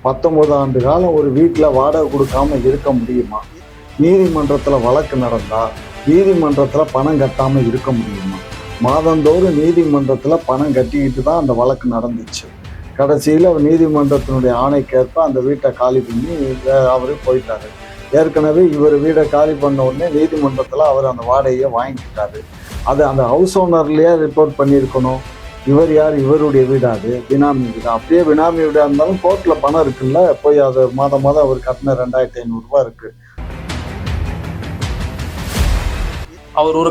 19 ஆண்டு காலம் ஒரு வீட்டில் வாடகை கொடுக்காம இருக்க முடியுமா? நீதிமன்றத்தில் வழக்கு நடந்தா நீதிமன்றத்தில் பணம் கட்டாமல் இருக்க முடியுமா? மாதந்தோறும் நீதிமன்றத்தில் பணம் கட்டிக்கிட்டு தான் அந்த வழக்கு நடந்துச்சு. கடைசியில் நீதிமன்றத்தினுடைய ஆணைக்கேற்ப அந்த வீட்டை காலி பண்ணி அவர் போயிட்டாரு. ஏற்கனவே இவர் வீடை காலி பண்ண உடனே நீதிமன்றத்தில் அவர் அந்த வாடகையை வாங்கிக்கிட்டாரு. அது அந்த ஹவுஸ் ஓனர்லேயே ரிப்போர்ட் பண்ணியிருக்கணும். இவர் யார்? இவருடைய வீடா? அது பினாமி வீடா? அப்படியே பினாமி வீடா இருந்தாலும் கோர்ட்டில் பணம் இருக்குல்ல, போய் அது மாதம் அவர் கட்டின 2500 ரூபாய் இருக்கு. அவர் ஒரு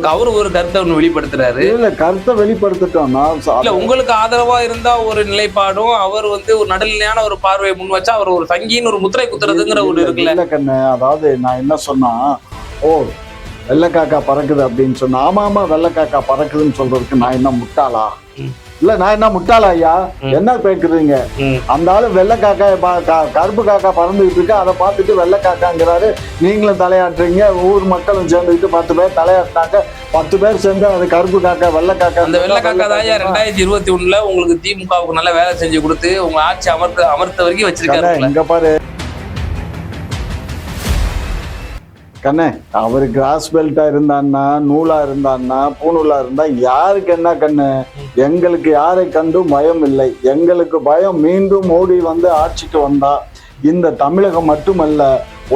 கருத்தை ஒண்ணு வெளிப்படுத்துறாரு. இல்ல, கருத்தை வெளிப்படுத்திட்டோம்னா இல்ல, உங்களுக்கு ஆதரவா இருந்தா ஒரு நிலைப்பாடும், அவர் ஒரு நடுநிலையான ஒரு பார்வையை முன் வச்சா அவர் ஒரு சங்கின்னு ஒரு முத்திரை குத்துறதுங்கிற ஒரு இருக்குல்ல. இல்ல கண்ணு, அதாவது நான் என்ன சொன்னா, வெள்ளைக்காக்கா பறக்குது அப்படின்னு சொன்னா, ஆமா வெள்ளைக்காக்கா பறக்குதுன்னு சொல்றதுக்கு நான் என்ன முட்டாளா? இல்ல, நான் என்ன முட்டாளா ஐயா? என்ன பேக்குறீங்க? அந்த ஆளு வெள்ளைக்காக்கா கருப்பு காக்கா பறந்துகிட்டு இருக்கு, அதை பார்த்துட்டு வெள்ளைக்காக்காங்கிறாரு. நீங்களும் தலையாட்டுறீங்க, ஊர் மக்களும் சேர்ந்துக்கிட்டு 10 பேர் தலையாட்டினாங்க. 10 பேர் சேர்ந்து அது கருப்பு காக்கா வெள்ளைக்காக்கா. அந்த வெள்ளைக்காக்கா தான் 2021 உங்களுக்கு திமுகவுக்கு நல்ல வேலை செஞ்சு கொடுத்து உங்க ஆட்சி அமர்த்த வரைக்கும் வச்சிருக்காரு. இங்க பாரு கண்ணே, அவரு கிராஸ் பெல்ட்டா இருந்தான்னா, நூலா இருந்தான்னா, பூநூலா இருந்தா யாருக்கு என்ன கண்ணு? எங்களுக்கு யாரை கண்டும் பயம் இல்லை. எங்களுக்கு பயம் மீண்டும் மோடி ஆட்சிக்கு வந்தா இந்த தமிழகம் மட்டுமல்ல,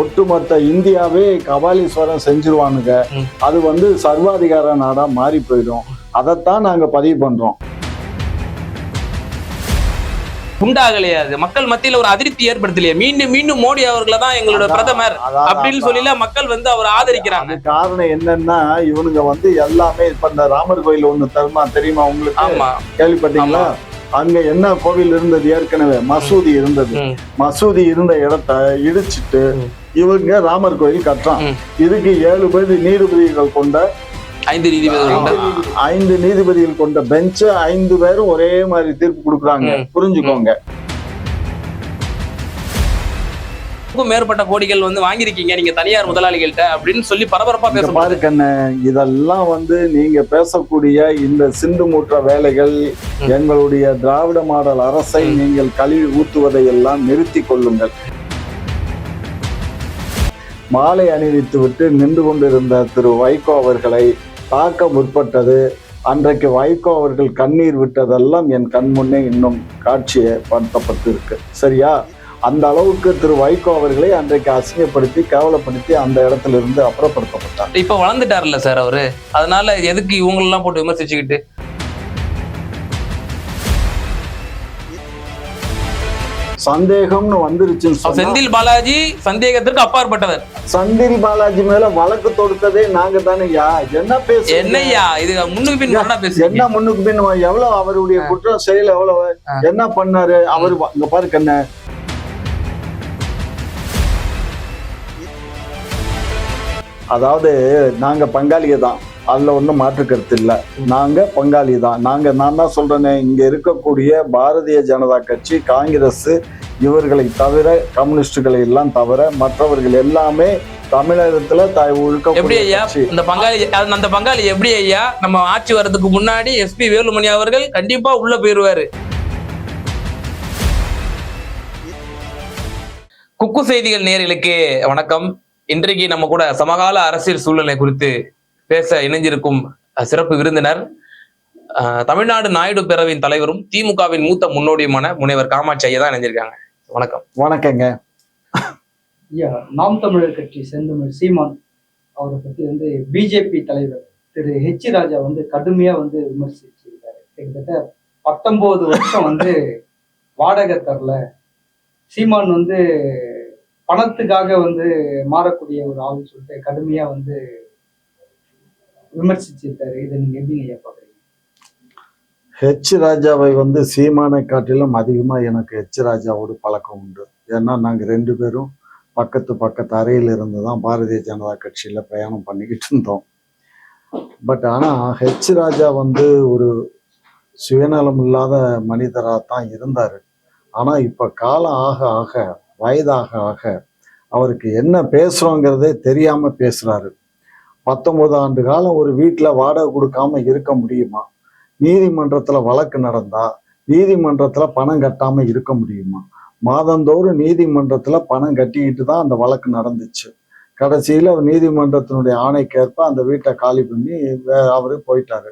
ஒட்டுமொத்த இந்தியாவே கபாலீஸ்வரம் செஞ்சிருவானுங்க. அது சர்வாதிகார நாடா மாறி போயிடும். அதைத்தான் நாங்க பதிவு பண்றோம். உண்டாகலையா? மக்கள் மத்தியில ஒரு அதிருப்தி ஏற்படுத்தலையா? மீண்டும் மோடி அவர்களை தான் எங்களோட பிரதமர் அப்படின்னு சொல்லி மக்கள் அவர் ஆதரிக்கிறாங்க. காரணம் என்னன்னா, இவனுங்க எல்லாமே இப்ப இந்த ராமர் கோயில் ஒண்ணு தெரியுமா உங்களுக்கு? ஆமா, கேள்விப்பட்டீங்களா? அங்க என்ன கோவில் இருந்தது? ஏற்கனவே மசூதி இருந்தது. மசூதி இருந்த இடத்த இடிச்சிட்டு இவங்க ராமர் கோயில் கட்டுறான். இதுக்கு 7 நீதிபதிகள் கொண்ட 5 நீதிபதிகள் கொண்ட பெஞ்ச், 5 பேரும் ஒரே மாதிரி தீர்ப்பு கொடுக்குறாங்க. புரிஞ்சுக்கோங்க. மேற்பட்ட கோடிகள் வாங்கிருக்கீங்க நீங்க தனியார் முதலாளிகள்கிட்ட அப்படின்னு சொல்லி பரபரப்பா பேச பாருக்கண்ண. இதெல்லாம் நீங்க பேசக்கூடிய இந்த சிந்து மூற்ற வேலைகள், எங்களுடைய திராவிட மாடல் அரசை நீங்கள் கழுவி ஊத்துவதை எல்லாம் நிறுத்தி கொள்ளுங்கள். மாலை அணிவித்து விட்டு நின்று கொண்டிருந்த திரு வைகோ அவர்களை தாக்க முற்பட்டது. அன்றைக்கு வைகோ அவர்கள் கண்ணீர் விட்டதெல்லாம் என் கண் முன்னே இன்னும் காட்சியை படுத்தப்பட்டு இருக்கு. சரியா? அந்த அளவுக்கு திரு வைகோ அவர்களை அன்றைக்கு அசிங்கப்படுத்தி கேவலப்படுத்தி அந்த இடத்துல இருந்து அப்புறப்படுத்தப்பட்டார். இப்ப வளர்ந்துட்டார்ல சார் அவரு, அதனால எதுக்கு இவங்களெல்லாம் போட்டு விமர்சிச்சுக்கிட்டு? சந்தேகம்னு வந்துருச்சு. செந்தில் பாலாஜி சந்தேகத்திற்கு அப்பாற்பட்டவர். செந்தில் பாலாஜி மேல வழக்கு தொடுத்ததே நாங்க தானேயா. என்ன பேச என்னையா இது? முன்னுக்கு பின் என்ன முன்னுக்கு பின்? எவ்வளவு அவருடைய குற்றம் செயல் எவ்வளவு என்ன பண்ணாரு அவரு? இங்க பாரு கண்ண, அதாவது நாங்க பங்காளிக தான், அதுல ஒன்றும் மாற்று கருத்து இல்லை. நாங்க பங்காளி தான். நான் தான் சொல்றேனே, இங்க இருக்கக்கூடிய பாரதிய ஜனதா கட்சி, காங்கிரஸ், இவர்களை தவிர, கம்யூனிஸ்டுகளை எல்லாம் தவிர மற்றவர்கள் எல்லாமே தமிழகத்துல அந்த பங்காளி எப்படி ஐயா? நம்ம ஆட்சி வர்றதுக்கு முன்னாடி எஸ்பி வேலுமணி அவர்கள் கண்டிப்பா உள்ள போயிருவாரு. குக்கு செய்திகள் நேயர்களுக்கு வணக்கம். இன்றைக்கு நம்ம கூட சமகால அரசியல் சூழ்நிலை குறித்து பேச இணைஞ்சிருக்கும் சிறப்பு விருந்தினர், தமிழ்நாடு நாயுடு பேரவையின் தலைவரும் திமுகவின் மூத்த முன்னோடியுமான முனைவர் காமாட்சி ஐயா தான் இணைஞ்சிருக்காங்க. வணக்கம். வணக்கங்க. ஐயா, நாம் தமிழர் கட்சி செந்தமிழ் சீமான் அவரை பத்தி பிஜேபி தலைவர் திரு ஹெச் ராஜா கடுமையா விமர்சிச்சிருக்காரு. கிட்டத்தட்ட 19 வருஷம் வாடகை தரல, சீமான் பணத்துக்காக மாறக்கூடிய ஒரு ஆள் சொல்லிட்டு கடுமையா விமர்சிச்சிருக்காரு. இதை நீங்க எப்படி ஐயா பாக்குறீங்க? ஹெச் ராஜாவை சீமானை காட்டிலும் அதிகமா எனக்கு ஹெச் ராஜாவோடு பழக்கம் உண்டு. ஏன்னா நாங்க 2 பேரும் பக்கத்து அறையில் இருந்துதான் பாரதிய ஜனதா கட்சியில பிரயாணம் பண்ணிக்கிட்டு இருந்தோம். பட் ஆனா ஹெச் ராஜா ஒரு சுயநலம் இல்லாத மனிதராக தான் இருந்தாரு. ஆனா இப்ப காலம் ஆக ஆக, வயதாக ஆக அவருக்கு என்ன பேசுறோங்கிறதே தெரியாம பேசுறாரு. 19 ஆண்டு காலம் ஒரு வீட்டில் வாடகை கொடுக்காம இருக்க முடியுமா? நீதிமன்றத்தில் வழக்கு நடந்தா நீதிமன்றத்தில் பணம் கட்டாம இருக்க முடியுமா? மாதந்தோறும் நீதிமன்றத்துல பணம் கட்டிக்கிட்டு தான் அந்த வழக்கு நடந்துச்சு. கடைசியில நீதிமன்றத்தினுடைய ஆணைக்கேற்ப அந்த வீட்டை காலி பண்ணி அவரு போயிட்டாரு.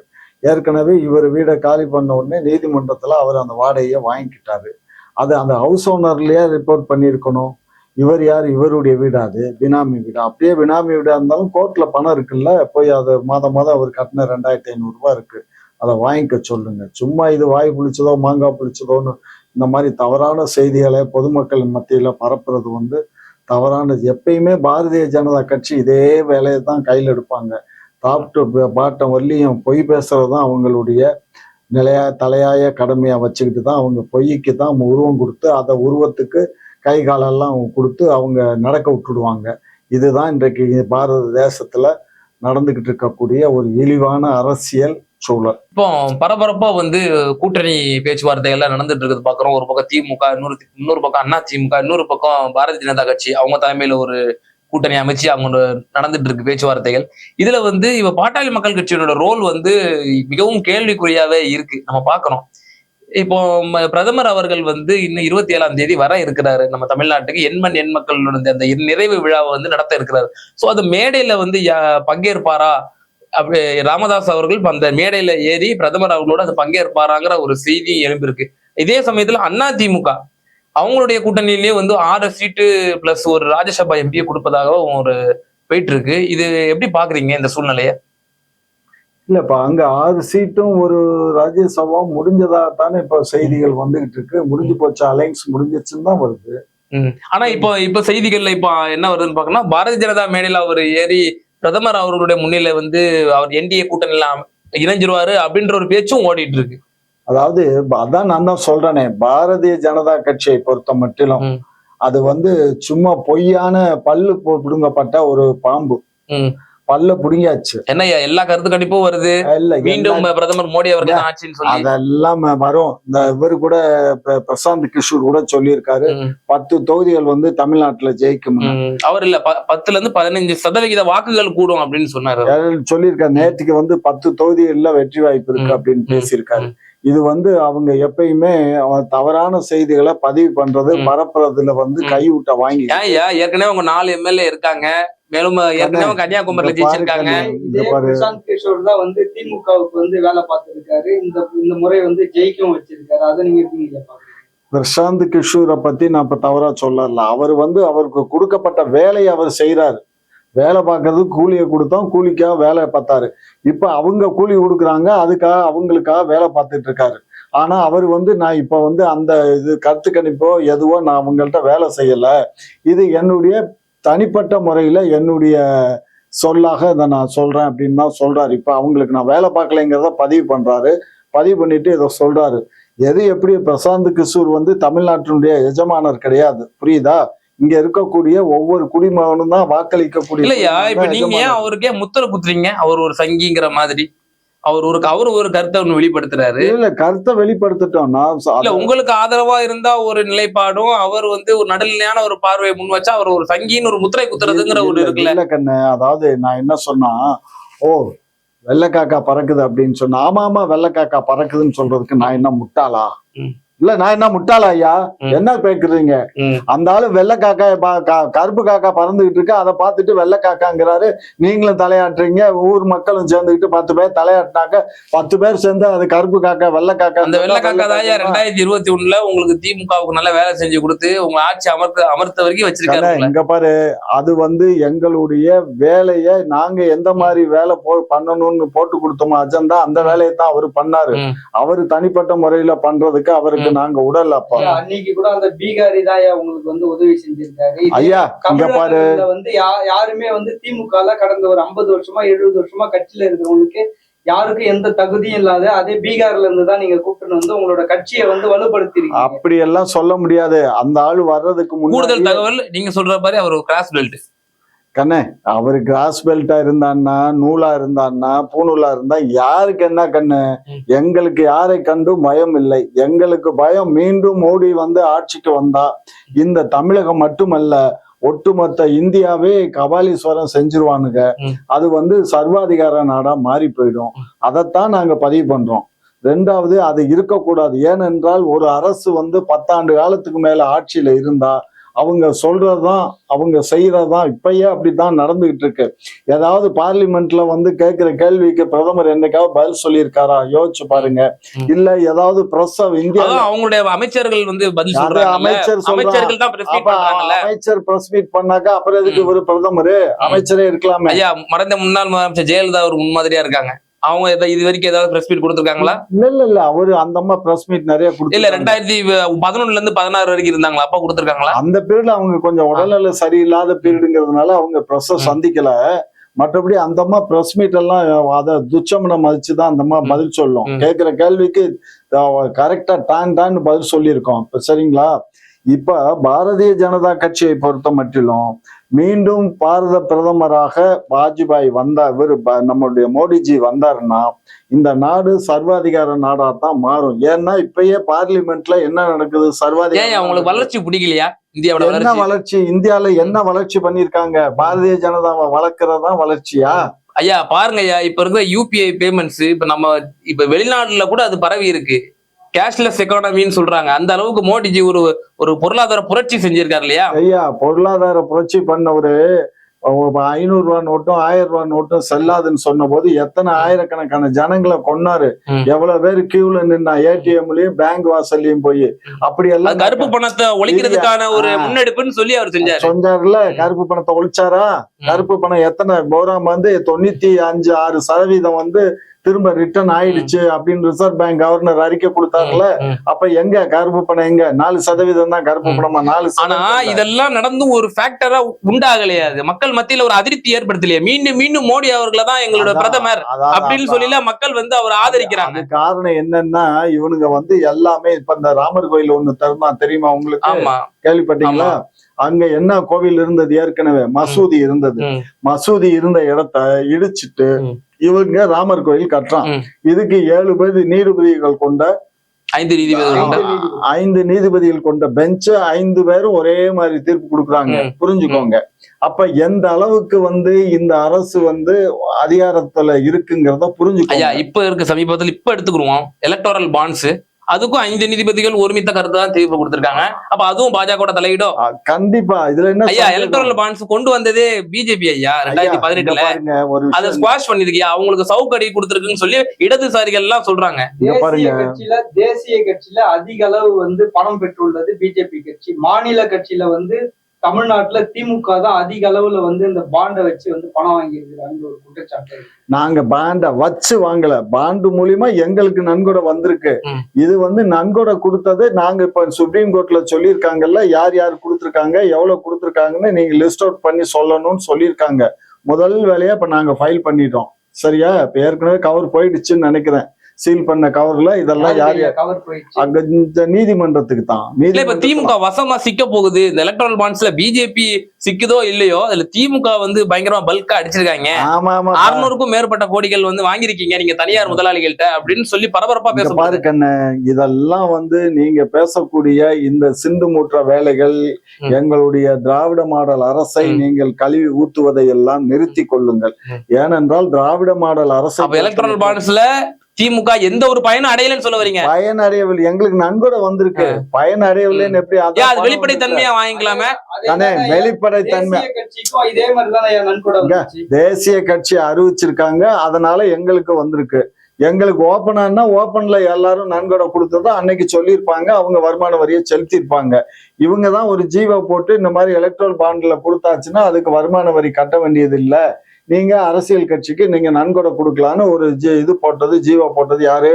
ஏற்கனவே இவர் வீடை காலி பண்ண உடனே நீதிமன்றத்துல அவர் அந்த வாடகையை வாங்கிக்கிட்டாரு. அது அந்த ஹவுஸ் ஓனர்லயே ரிப்போர்ட் பண்ணியிருக்கணும். இவர் யார், இவருடைய வீடா, அது பினாமி வீடா? அப்படியே பினாமி வீடா இருந்தாலும் கோர்ட்ல பணம் இருக்குல்ல, போய் அதை மாதம் அவர் கட்டின 2500 ரூபாய் இருக்கு, அதை வாங்கிக்க சொல்லுங்க. சும்மா இது வாய் புளிச்சதோ மாங்காய் புளிச்சதோன்னு இந்த மாதிரி தவறான செய்திகளை பொதுமக்கள் மத்தியில பரப்புறது தவறானது. எப்பயுமே பாரதிய ஜனதா கட்சி இதே வேலையை தான் கையில் எடுப்பாங்க. டாப் டு பாட்டம் வரலையும் பொய் பேசுறதுதான் அவங்களுடைய தலையாய கடமையா வச்சுக்கிட்டு தான் அவங்க பொய்க்கு தான் உருவம் கொடுத்து அதை உருவத்துக்கு கை காலெல்லாம் கொடுத்து அவங்க நடக்க விட்டுடுவாங்க. இதுதான் இன்றைக்கு பாரத தேசத்துல நடந்துகிட்டு இருக்கக்கூடிய ஒரு இழிவான அரசியல் சூழல். இப்போ பரபரப்பா கூட்டணி பேச்சுவார்த்தைகள்லாம் நடந்துட்டு இருக்கிறது பாக்குறோம். ஒரு பக்கம் திமுக, இன்னொரு பக்கம் அண்ணா திமுக, இன்னொரு பக்கம் பாரதிய ஜனதா கட்சி அவங்க தலைமையில ஒரு கூட்டணி அமைச்சு அவங்க நடந்துட்டு இருக்கு பேச்சுவார்த்தைகள். இதுல இவ பாட்டாளி மக்கள் கட்சியோட ரோல் மிகவும் கேள்விக்குறியாவே இருக்கு. நம்ம பாக்குறோம் இப்போ பிரதமர் அவர்கள் இன்னும் 27ஆம் தேதி வர இருக்கிறாரு நம்ம தமிழ்நாட்டுக்கு. எண்மண் எண் மக்களோட அந்த நிறைவு விழாவை நடத்த இருக்கிறாரு. சோ அது மேடையில பங்கேற்பாரா? அப்படி ராமதாஸ் அவர்கள் அந்த மேடையில ஏறி பிரதமர் அவர்களோட அது பங்கேற்பாராங்கிற ஒரு செய்தி எழும்பிருக்கு. இதே சமயத்துல அண்ணா திமுக அவங்களுடைய கூட்டணியிலேயே 6 சீட்டு பிளஸ் ஒரு ராஜ்யசபா எம்பியை கொடுப்பதாகவும் ஒரு போயிட்டு இருக்கு. இது எப்படி பாக்குறீங்க இந்த சூழ்நிலைய? இல்லப்பா, அங்க 6 சீட்டும் ஒரு ராஜ்யசபா முடிஞ்சதா தானே இப்ப செய்திகள் வந்துகிட்டு இருக்கு. முடிஞ்சு போச்சு, அலைன்ஸ் முடிஞ்சிச்சுன்னு தான் வருது. ஆனா இப்ப செய்திகள்ல இப்ப என்ன வருதுன்னு பாக்கணும், பாரதிய ஜனதா மேடையில அவர் ஏறி பிரதமர் அவர்களுடைய முன்னிலை அவர் என்டிஏ கூட்டணியில இணைஞ்சிருவாரு அப்படின்ற ஒரு பேச்சும் ஓடிட்டு இருக்கு. அதாவது அதான் நான் தான் சொல்றேனே, பாரதிய ஜனதா கட்சியை பொறுத்த மட்டிலும் அது சும்மா பொய்யான பல்லு பிடுங்கப்பட்ட ஒரு பாம்பு. பல்ல புடுங்கியாச்சு. என்னய்யா எல்லா கருத்து கணிப்பும் வருது, மீண்டும் பிரதமர் மோடி அவர்கள் ஆட்சின்னு சொல்லி அதெல்லாம் வரும். இந்த இவரு கூட பிரசாந்த் கிஷோர் கூட சொல்லியிருக்காரு 10 தொகுதிகள் தமிழ்நாட்டுல ஜெயிக்கும். அவர் இல்ல 10ல இருந்து 15% வாக்குகள் கூடும் அப்படின்னு சொன்னாரு. சொல்லியிருக்காரு. நேற்றுக்கு 10 தொகுதிகள்ல வெற்றி வாய்ப்பு இருக்கு அப்படின்னு பேசியிருக்காரு. இது அவங்க எப்பயுமே தவறான செய்திகளை பதிவு பண்றது பரப்புறதுல கைவிட்ட வாங்கி. ஏற்கனவே அவங்க 4 எம்எல்ஏ இருக்காங்க, மேலும் ஏற்கனவே கன்னியாகுமரியில ஜெயிச்சிருக்காங்க. பிரசாந்த் கிஷோர் தான் திமுகவுக்கு வேலை பார்த்திருக்காரு. இந்த முறை ஜெயிக்கவும் வச்சிருக்காரு. அதை நீங்க எப்படி? பிரசாந்த் கிஷோரை பத்தி நான் இப்ப தவறா சொல்லல. அவர் அவருக்கு கொடுக்கப்பட்ட வேலையை அவர் செய்யறாரு. வேலை பார்க்கறது கூலியை கொடுத்தோம், கூலிக்காக வேலை பார்த்தாரு. இப்ப அவங்க கூலி கொடுக்குறாங்க, அதுக்காக அவங்களுக்காக வேலை பார்த்துட்டு இருக்காரு. ஆனா அவர் நான் இப்ப அந்த இது கருத்து கணிப்போ எதுவோ நான் அவங்கள்ட்ட வேலை செய்யல, இது என்னுடைய தனிப்பட்ட முறையில என்னுடைய சொல்லாக இதை நான் சொல்றேன் அப்படின்னு தான் சொல்றாரு. இப்ப அவங்களுக்கு நான் வேலை பார்க்கலைங்கிறத பதிவு பண்றாரு. பதிவு பண்ணிட்டு இதை சொல்றாரு. எது எப்படி பிரசாந்த் கிஷோர் தமிழ்நாட்டினுடைய எஜமானர் கிடையாது, புரியுதா? இங்க இருக்கக்கூடிய ஒவ்வொரு குடிமகனும் தான் வாக்களிக்கக்கூடிய. இல்லையா, இப்ப நீங்க ஏன் அவருக்கே முத்திர குத்துறீங்க? அவர் ஒரு சங்கிங்கிற மாதிரி அவரு ஒரு கருத்தை ஒண்ணு வெளிப்படுத்துறாரு. இல்ல, கருத்தை வெளிப்படுத்திட்டோம்னா உங்களுக்கு ஆதரவா இருந்தா ஒரு நிலைப்பாடும், அவர் ஒரு நடுநிலையான ஒரு பார்வையை முன் வச்சா அவர் ஒரு சங்கின்னு ஒரு முத்திரை குத்துறதுங்கிற ஒரு இருக்குல்ல. இல்ல கண்ணு, அதாவது நான் என்ன சொன்னா, வெள்ளைக்காக்கா பறக்குது அப்படின்னு சொன்னா, ஆமா வெள்ளைக்காக்கா பறக்குதுன்னு சொல்றதுக்கு நான் என்ன முட்டாளா? இல்ல, நான் என்ன முட்டாளா ஐயா? என்ன பேக்குறீங்க? அந்த ஆளு வெள்ளை காக்கா கருப்பு காக்கா பறந்துகிட்டு இருக்கு, அதை பார்த்துட்டு வெள்ளை காக்காங்கிறாரு. நீங்களும் தலையாட்டுறீங்க, ஊர் மக்களும் சேர்ந்துக்கிட்டு 10 பேர் தலையாட்டினாக்க 10 பேர் சேர்ந்து அது கருப்பு காக்கா வெள்ளை காக்கா. அந்த வெள்ளை காக்கா தான் 2021 உங்களுக்கு திமுகவுக்கு நல்ல வேலை செஞ்சு கொடுத்து உங்க ஆட்சி அமர்த்த வரைக்கும் வச்சிருக்காரு. இங்க பாரு, அது எங்களுடைய வேலையை நாங்க எந்த மாதிரி வேலை பண்ணணும்னு போட்டு கொடுத்தோமோ அஜெண்டா, அந்த வேலையை தான் அவரு பண்ணாரு. அவரு தனிப்பட்ட முறையில பண்றதுக்கு அவருக்கு நாங்க உடல். அப்பா அன்னைக்கு கூட அந்த பீகாரி தான் உங்களுக்கு உதவி செஞ்சிருக்காரு. ஐயா இங்க பாரு, யாருமே திமுக கடந்த ஒரு 50 வருஷமா 70 வருஷமா கட்சியில இருக்கிறவங்களுக்கு யாருக்கும் எந்த தகுதியும் இல்லாத அதே பீகார்ல இருந்து தான் நீங்க கூப்பிட்டு உங்களோட கட்சியை வலுப்படுத்திருக்கீங்க. அப்படி எல்லாம் சொல்ல முடியாது. அந்த ஆளு வர்றதுக்கு கூடுதல் தகவல் நீங்க சொல்ற மாதிரி அவர் கிராஸ் பெல்ட் கண்ணே. அவரு கிராஸ் பெல்ட்டா இருந்தான்னா, நூலா இருந்தான்னா, பூநூலா இருந்தா யாருக்கு என்ன கண்ணு? எங்களுக்கு யாரை கண்டும் பயம் இல்லை. எங்களுக்கு பயம் மீண்டும் மோடி ஆட்சிக்கு வந்தா இந்த தமிழகம் மட்டுமல்ல, ஒட்டுமொத்த இந்தியாவே கபாலீஸ்வரம் செஞ்சிருவானுங்க. அது சர்வாதிகார நாடா மாறி போயிடும். அதைத்தான் நாங்க பதிவு பண்றோம். ரெண்டாவது அது இருக்கக்கூடாது. ஏனென்றால் ஒரு அரசு வந்து 10 ஆண்டு காலத்துக்கு மேல ஆட்சியில இருந்தா அவங்க சொல்றதுதான் அவங்க செய்யறதுதான் இப்பயே அப்படித்தான் நடந்துகிட்டு இருக்கு. ஏதாவது பார்லிமெண்ட்ல வந்து கேட்கிற கேள்விக்கு பிரதமர் என்னைக்காவது பதில் சொல்லியிருக்காரா? யோசிச்சு பாருங்க. இல்ல ஏதாவது பிரஸ் இந்தியா அவங்களுடைய அமைச்சர்கள் வந்து பதில் சொல்றாங்க. அமைச்சர் அமைச்சர்கள் தான் பிரஸ் மீட் பண்றாங்கல்ல. அமைச்சர் பிரஸ் மீட் பண்ணாக்கா அப்புறம் எதுக்கு ஒரு பிரதமர்? அமைச்சரே இருக்கலாமே. ஐயா, மறைந்த முன்னாள் முதலமைச்சர் ஜெயலலிதா ஒரு முன்மாதிரியா இருக்காங்க. அவங்க இது வரைக்கும் ஏதாவது பிரஸ் மீட் கொடுத்திருக்காங்களா? இல்ல அவரு அந்த அம்மா பிரஸ் மீட் நிறைய இல்ல 2011 இருந்து 16 வரைக்கும் இருந்தாங்களா? அப்ப கொடுத்திருக்காங்களா? அந்த பீரியட்ல அவங்க கொஞ்சம் உடல்நல சரியில்லாத பீரியடுங்கிறதுனால அவங்க பிரஸ் சந்திக்கல. மற்றபடி அந்த அம்மா பிரஸ் மீட் எல்லாம் அதை துச்சமனை மதிச்சுதான் அந்த அம்மா பதில் சொல்லும். கேட்கிற கேள்விக்கு கரெக்டா டான்னு பதில் சொல்லியிருக்கோம். சரிங்களா? இப்ப பாரதிய ஜனதா கட்சியை பொறுத்த மட்டிலும் மீண்டும் பாரத பிரதமராக வாஜ்பாய் இவர் நம்மளுடைய மோடிஜி வந்தாருன்னா இந்த நாடு சர்வாதிகார நாடா தான் மாறும். ஏன்னா இப்பயே பார்லிமெண்ட்ல என்ன நடக்குது? சர்வாதிகாரம். அவங்களுக்கு வளர்ச்சி பிடிக்கலையா? இந்தியாவோட என்ன வளர்ச்சி? இந்தியால என்ன வளர்ச்சி பண்ணிருக்காங்க? பாரதிய ஜனதாவை வளர்க்கறதா வளர்ச்சியா? ஐயா பாருங்க ஐயா, இப்ப இருக்கிற யூபிஐ பேமெண்ட்ஸ் இப்ப வெளிநாட்டுல கூட அது பரவி இருக்கு. கேஷ்லெஸ் எக்கானமின்னு சொல்றாங்க. அந்த அளவுக்கு மோடிஜி ஒரு பொருளாதார புரட்சி செஞ்சிருக்காரு இல்லையா? ஐயா, பொருளாதார புரட்சி பண்ணவரு 500 ரூபா நோட்டும் 1000 ரூபா நோட்டும் செல்லாதுன்னு சொன்ன போது எத்தனை ஆயிரக்கணக்கான ஜனங்களை கொன்னாரு. எவ்வளவு பேர் கியூல நின்னா ஏடிஎம்லயும் பேங்க் வாசல்லையும் போய் அப்படி எல்லாம் கருப்பு பணத்தை ஒழிக்கிறதுக்கான ஒரு முன்னெடுப்புன்னு சொல்லி அவர் செஞ்சாருல. கருப்பு பணத்தை ஒழிச்சாரா? கருப்பு பணம் எத்தனை போராம் வந்து 95-6% வந்து திரும்ப ரிட்டர்ன் ஆயிடுச்சு அப்படின்னு ரிசர்வ் பேங்க் கவர்னர் அறிக்கை கொடுத்தாங்கல்ல. அப்ப எங்க கருப்பு பணம் எங்க? 4% தான் கருப்பு பணமா? 4%. ஆனா இதெல்லாம் நடந்தும் ஒரு ஃபேக்டரா உண்டாகலையா? மக்கள் மத்தியில ஒரு அதிருப்தி ஏற்படுத்தலையா? மீண்டும் மீண்டும் மோடி அவர்களை தான் எங்களோட பிரதமர் அப்படின்னு சொல்லி மக்கள் வந்து அவர் ஆதரிக்கிறாங்க. காரணம் என்னன்னா இவனுங்க வந்து எல்லாமே இப்ப இந்த ராமர் கோயில் ஒண்ணு தருமா தெரியுமா உங்களுக்கு? ஆமா, கேள்விப்பட்டீங்களா? அங்க என்ன கோவில் இருந்தது? ஏற்கனவே மசூதி இருந்தது. மசூதி இருந்த இடத்த இடிச்சிட்டு இவங்க ராமர் கோயில் கட்டுறான். இதுக்கு 7 நீதிபதிகள் கொண்ட 5 நீதிபதிகள் கொண்ட பெஞ்ச் 5 பேரும் ஒரே மாதிரி தீர்ப்பு கொடுக்குறாங்க. புரிஞ்சுக்கோங்க. அப்ப எந்த அளவுக்கு வந்து இந்த அரசு வந்து அதிகாரத்துல இருக்குங்கிறத புரிஞ்சுக்கோங்க. இப்ப இருக்கு சமீபத்தில் இப்ப எடுத்துக்கிடுவோம் எலக்டோரல் பாண்ட்ஸ். அதுக்கும் 5 நீதிபதிகள் ஒருமித்த கருத்து தான் தீர்ப்பு கொடுத்திருக்காங்க. அப்ப அதுவும் பாஜக தலையிடும். கண்டிப்பா. இதுல என்ன ஐயா, எலக்டோரல் பாண்ட்ஸ் கொண்டு வந்ததே பிஜேபி ஐயா 2018 அதை ஸ்குவாஷ் பண்ணிருக்கியா? அவங்களுக்கு சவுக்கடி கொடுத்திருக்குன்னு சொல்லி இடதுசாரிகள் எல்லாம் சொல்றாங்க. தேசிய கட்சியில அதிக அளவு வந்து பணம் பெற்றுள்ளது பிஜேபி கட்சி. மாநில கட்சியில வந்து தமிழ்நாட்டுல திமுக தான் அதிக அளவுல வந்து இந்த பாண்டை வச்சு வந்து பணம் வாங்கி இருக்கிறாங்க ஒரு குற்றச்சாட்டு. நாங்க பாண்டை வச்சு வாங்கல. பாண்டு மூலியமா எங்களுக்கு நன்கொடை வந்திருக்கு. இது வந்து நன்கொடை கொடுத்தது நாங்க இப்ப சுப்ரீம் கோர்ட்ல சொல்லியிருக்காங்கல்ல, யார் யார் கொடுத்திருக்காங்க, எவ்வளவு கொடுத்திருக்காங்கன்னு நீங்க லிஸ்ட் அவுட் பண்ணி சொல்லணும்னு சொல்லியிருக்காங்க. முதல் வேலையா இப்ப நாங்க ஃபைல் பண்ணிட்டோம். சரியா? இப்ப ஏற்கனவே கவர் போயிடுச்சுன்னு நினைக்கிறேன். சீல் பண்ண கவர்ல இதெல்லாம் யார் அங்க நீதிமன்றத்துக்கு தான். இப்ப திமுக வசமா சிக்க போகுது. இந்த எலக்ட்ரல் பாண்ட்ஸ்ல பிஜேபி சிக்குதோ இல்லையோ, அதுல திமுக வந்து பயங்கரமா பல்கா அடிச்சிருக்காங்க. 600க்கும் மேற்பட்ட கோடிகள் வந்து வாங்கிருக்கீங்க நீங்க தனியார் முதலாளிகள்கிட்ட அப்படின்னு சொல்லி பரபரப்பா பேச பாருக்கண்ண. இதெல்லாம் வந்து நீங்க பேசக்கூடிய இந்த சிந்து மூற்ற வேலைகள், எங்களுடைய திராவிட மாடல் அரசை நீங்கள் கழுவி ஊத்துவதை எல்லாம் நிறுத்தி கொள்ளுங்கள். ஏனென்றால் திராவிட மாடல் அரசு எலக்ட்ரல் பாண்ட்ஸ்ல திமுக எந்த ஒரு பயனும் அடையலன்னு சொல்ல வரீங்க? பயன் அடையவில்லை. எங்களுக்கு நன்கொடை வந்திருக்கு. பயன் அடையவில்லைன்னு எப்படி? அது வெளிப்படைத்தன்மையா வாங்கிக்கலாமே. வெளிப்படைத்தன்மை இதே மாதிரிதான் நன்கொடை தேசிய கட்சி அறிவிச்சிருக்காங்க. அதனால எங்களுக்கு வந்திருக்கு. எங்களுக்கு ஓப்பனா ஓப்பன்ல எல்லாரும் நன்கொடை கொடுத்ததோ அன்னைக்கு சொல்லியிருப்பாங்க. அவங்க வருமான வரியை செலுத்திருப்பாங்க. இவங்கதான் ஒரு ஜீவோ போட்டு இந்த மாதிரி எலக்ட்ரல் பாண்ட்ல கொடுத்தாச்சுன்னா அதுக்கு வருமான வரி கட்ட வேண்டியது இல்லை. நீங்க அரசியல் கட்சிக்கு நீங்க நன்கொடை கொடுக்கலான்னு ஒரு இது போட்டது, ஜீவோ போட்டது யாரு?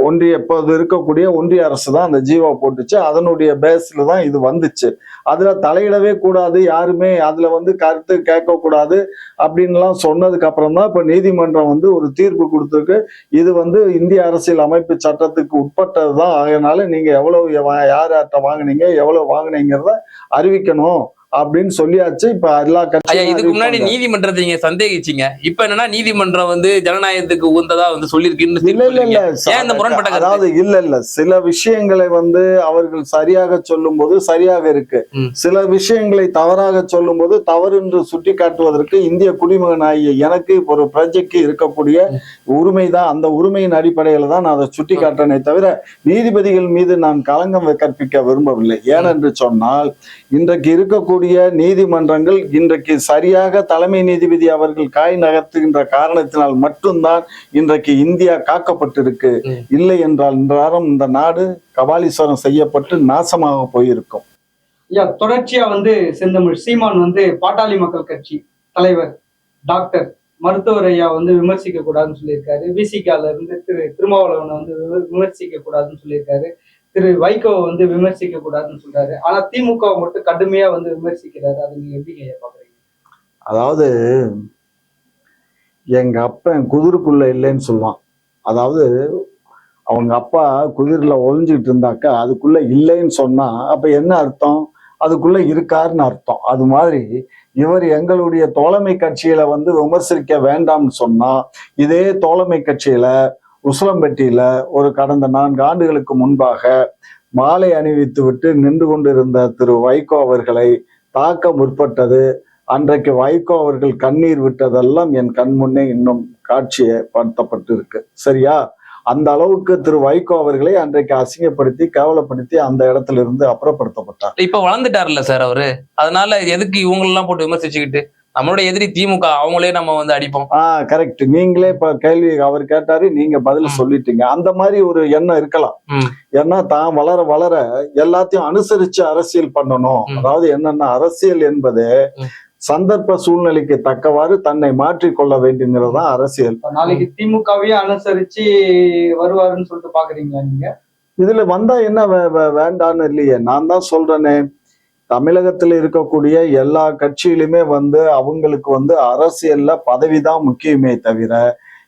ஒன்றிய இப்போது இருக்கக்கூடிய ஒன்றிய அரசு தான் அந்த ஜீவோ போட்டுச்சு. அதனுடைய பேஸ்ல தான் இது வந்துச்சு. அதுல தலையிடவே கூடாது, யாருமே அதுல வந்து கருத்து கேட்க கூடாது அப்படின்லாம் சொன்னதுக்கு அப்புறம் தான் இப்ப நீதிமன்றம் வந்து ஒரு தீர்ப்பு கொடுத்துருக்கு. இது வந்து இந்திய அரசியல் அமைப்பு சட்டத்துக்கு உட்பட்டது தான். அதனால நீங்க எவ்வளவு யார்கிட்ட வாங்கினீங்க, எவ்வளவு வாங்கினீங்கிறத அறிவிக்கணும் அப்படின்னு சொல்லியாச்சு. இப்ப எல்லா ஐயா, கட்சியும் இதுக்கு முன்னாடி அறிவிப்பாங்க. நீதிமன்றத்தை நீங்க சந்தேகிச்சீங்க. இப்ப என்னன்னா நீதிமன்றம் வந்து ஜனநாயகத்துக்கு உகந்ததா வந்து சொல்லியிருக்குன்னு இல்ல இல்ல இல்ல ஏன் இந்த முரண்பட்ட கருத்து? அதாவது இல்ல சில விஷயங்களை வந்து அவர்கள் சரியாக சொல்லும் போது சரியாக இருக்கு, சில விஷயங்களை தவறாக சொல்லும் போது தவறு என்று சுட்டி காட்டுவதற்கு இந்திய குடிமகனாகிய எனக்கு ஒரு பிரஜைக்கு இருக்கக்கூடிய உரிமைதான். அந்த உரிமையின் அடிப்படையில தான் நான் அதை சுட்டி காட்டுறேனே தவிர நீதிபதிகள் மீது நான் களங்கம் கற்பிக்க விரும்பவில்லை. ஏனென்று சொன்னால் இன்றைக்கு இருக்கக்கூடிய நீதிமன்றங்கள் இன்றைக்கு சரியாக தலைமை நீதிபதி அவர்கள் காய் நகர்த்துகின்ற காரணத்தினால் மட்டும்தான் இன்றைக்கு இந்தியா காக்கப்பட்டிருக்கு. இல்லை என்றால் இன்றாரம் இந்த நாடு கபாலீஸ்வரம் செய்யப்பட்டு நாசமாக போயிருக்கும். ஐயா, தொடர்ச்சியா வந்து செந்தமிழ் சீமான் வந்து பாட்டாளி மக்கள் கட்சி தலைவர் டாக்டர் மருத்துவர் ஐயா வந்து விமர்சிக்க கூடாதுன்னு சொல்லியிருக்காரு. விசிகால இருந்து திருமாவளவனை வந்து விமர்சிக்க கூடாதுன்னு சொல்லியிருக்காரு. வைகோவை வந்து விமர்சிக்க கூடாதுன்னு சொல்றாரு. ஆனா திமுகவை மட்டும் கடுமையா வந்து விமர்சிக்கிறாரு. அதை நீங்க எப்படி ஐயா பாக்குறீங்க? அதாவது எங்க அப்பன் குதிருக்குள்ள இல்லைன்னு சொல்லுவான். அதாவது அவங்க அப்பா குதிரில ஒளிஞ்சுக்கிட்டு இருந்தாக்கா அதுக்குள்ள இல்லைன்னு சொன்னா அப்ப என்ன அர்த்தம்? அதுக்குள்ள இருக்காருன்னு அர்த்தம். அது மாதிரி இவர் எங்களுடைய தோழமை கட்சியில வந்து விமர்சிக்க வேண்டாம்னு சொன்னா, இதே தோழமை கட்சியில உசிலம்பட்டியில ஒரு கடந்த 4 ஆண்டுகளுக்கு முன்பாக மாலை அணிவித்து விட்டு நின்று கொண்டிருந்த திரு வைகோ அவர்களை தாக்க முற்பட்டது, அன்றைக்கு வைகோ அவர்கள் கண்ணீர் விட்டதெல்லாம் என் கண் முன்னே இன்னும் காட்சியை படுத்தப்பட்டு இருக்கு. சரியா? அந்த அளவுக்கு திரு வைகோ அவர்களை அன்றைக்கு அசிங்கப்படுத்தி கேவலப்படுத்தி அந்த இடத்துல இருந்து அப்புறப்படுத்தப்பட்டார். இப்ப வளர்ந்துட்டாருல்ல சார் அவரு, அதனால எதுக்கு இவங்களெல்லாம் போட்டு விமர்சிச்சுக்கிட்டு? நம்மளோட எதிரி திமுக, அவங்களே நம்ம வந்து அடிப்போம். கரெக்ட். நீங்களே இப்ப கேள்வி அவர் கேட்டாரு, நீங்க பதில் சொல்லிட்டீங்க. அந்த மாதிரி ஒரு எண்ணம் இருக்கலாம். ஏன்னா தான் வளர வளர எல்லாத்தையும் அனுசரிச்சு அரசியல் பண்ணணும். அதாவது என்னன்னா அரசியல் என்பது சந்தர்ப்ப சூழ்நிலைக்கு தக்கவாறு தன்னை மாற்றிக்கொள்ள வேண்டியது தான் அரசியல். நாளைக்கு திமுகவையும் அனுசரிச்சு வருவாருன்னு சொல்லிட்டு பாக்குறீங்களா நீங்க? இதுல வந்தா என்ன வேண்டான்னு இல்லையே. நான் தான் சொல்றேனே, தமிழகத்துல இருக்கக்கூடிய எல்லா கட்சியிலுமே வந்து அவங்களுக்கு வந்து அரசியல்ல பதவிதான் முக்கியமே தவிர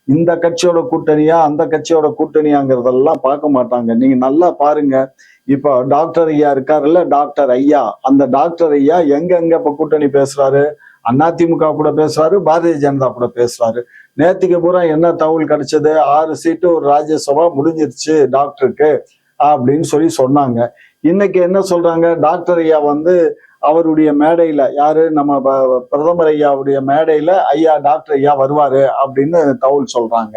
இந்த கட்சியோட கூட்டணியா அந்த கட்சியோட கூட்டணியாங்கிறதெல்லாம் பார்க்க மாட்டாங்க. நீங்க நல்லா பாருங்க. இப்போ டாக்டர் ஐயா இருக்காருல்ல, டாக்டர் ஐயா, அந்த டாக்டர் ஐயா எங்க இப்ப கூட்டணி பேசுறாரு? அதிமுக கூட பேசுறாரு, பாரதிய ஜனதா கூட பேசுறாரு. நேத்திக்கு பூரா என்ன தகவல் கிடைச்சது? 6 சீட்டு ஒரு ராஜ்யசபா முடிஞ்சிருச்சு டாக்டருக்கு அப்படின்னு சொன்னாங்க. இன்னைக்கு என்ன சொல்றாங்க? டாக்டர் ஐயா வந்து அவருடைய மேடையில, யாரு நம்ம பிரதமர் ஐயாவுடைய மேடையில ஐயா டாக்டர் ஐயா வருவாரு அப்படின்னு தகவல் சொல்றாங்க.